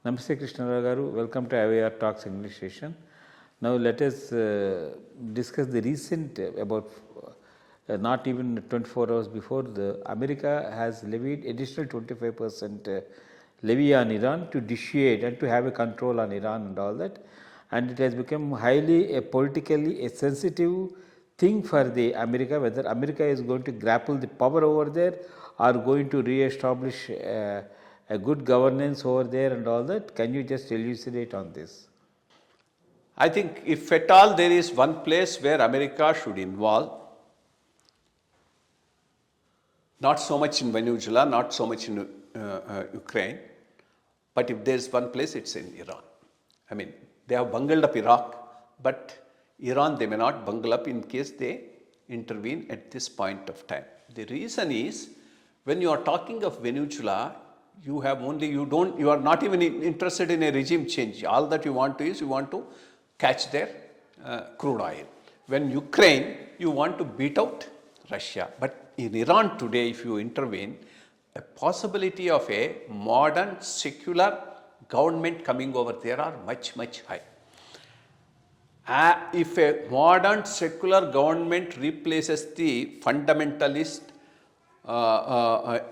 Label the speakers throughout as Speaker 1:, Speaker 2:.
Speaker 1: Namaste Krishna Rao garu, welcome to IYRTalks English session. Now let us discuss the recent about not even 24 hours before, the America has levied additional 25% levy on Iran to dissuade and to have a control on Iran and all that, and it has become highly politically a sensitive thing for the America, whether America is going to grapple the power over there or going to re-establish a good governance over there and all that. Can you just elucidate on this?
Speaker 2: I think if at all there is one place where America should involve, not so much in Venezuela, not so much in Ukraine, but if there is one place, it's in Iran. I mean, they have bungled up Iraq, but Iran they may not bungle up in case they intervene at this point of time. The reason is, when you are talking of Venezuela, you are not even interested in a regime change. All that you want to is, you want to catch their crude oil. When Ukraine, you want to beat out Russia. But in Iran today, if you intervene, the possibility of a modern secular government coming over there are much, much high. If a modern secular government replaces the fundamentalist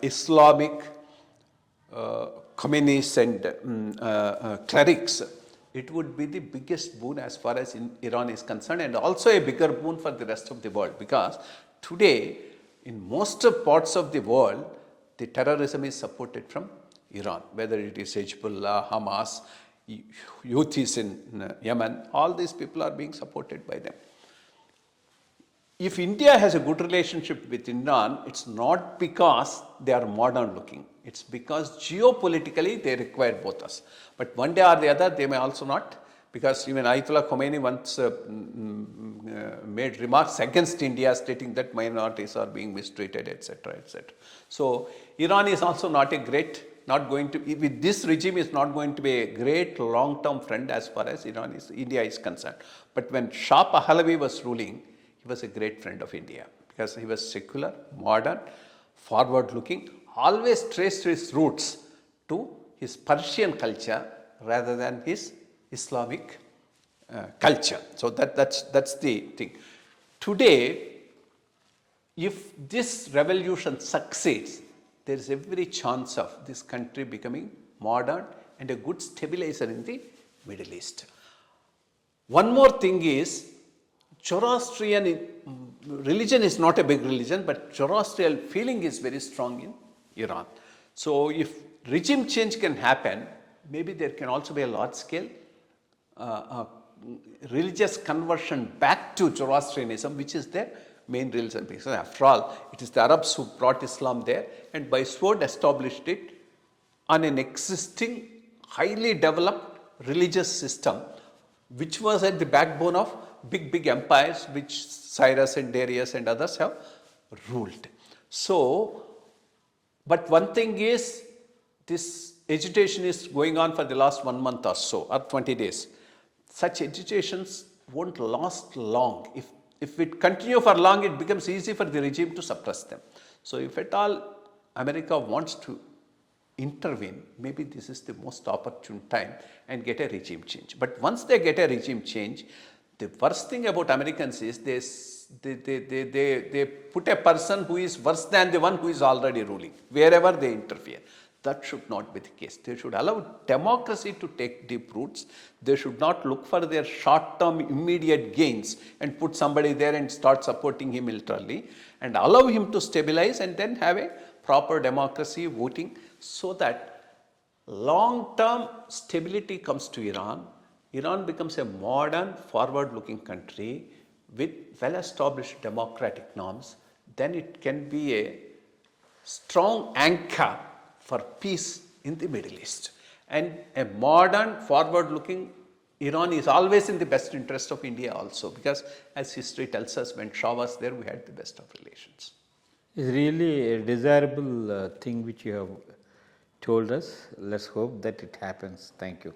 Speaker 2: Islamic Khamenei's and clerics, it would be the biggest boon as far as Iran is concerned, and also a bigger boon for the rest of the world, because today in most parts of the world the terrorism is supported from Iran, whether it is Hezbollah, Hamas, Houthis in Yemen, all these people are being supported by them. If India has a good relationship with Iran, it's not because they are modern looking, it's because geopolitically they require both us. But one day or the other they may also not, because even Ayatollah Khamenei once made remarks against India, stating that minorities are being mistreated, etc., etc. So Iran is also not with this regime is not going to be a great long-term friend as far as India is concerned. But when Shah Pahlavi was ruling, he was a great friend of India, because he was secular, modern, forward-looking, always traced his roots to his Persian culture rather than his Islamic culture. So that's the thing. Today, if this revolution succeeds, there is every chance of this country becoming modern and a good stabilizer in the Middle East. One more thing is, Zoroastrian religion is not a big religion, but Zoroastrian feeling is very strong in Iran. So if regime change can happen, maybe there can also be a large scale religious conversion back to Zoroastrianism, which is their main religion. Because after all, it is the Arabs who brought Islam there and by sword established it on an existing, highly developed religious system, which was at the backbone of big empires which Cyrus and Darius and others have ruled. So, but one thing is, this agitation is going on for the last 1 month or so, or 20 days. Such agitations won't last long. If it continue for long, it becomes easy for the regime to suppress them. So if at all America wants to intervene, maybe this is the most opportune time and get a regime change. But once they get a regime change, the worst thing about Americans is they put a person who is worse than the one who is already ruling, wherever they interfere. That should not be the case. They should allow democracy to take deep roots. They should not look for their short-term immediate gains and put somebody there and start supporting him militarily, and allow him to stabilize and then have a proper democracy, voting, so that long-term stability comes to Iran. Iran becomes a modern, forward-looking country with well-established democratic norms. Then it can be a strong anchor for peace in the Middle East. And a modern, forward-looking Iran is always in the best interest of India also, because as history tells us, when Shah was there, we had the best of relations.
Speaker 1: It's really a desirable thing which you have told us. Let's hope that it happens. Thank you.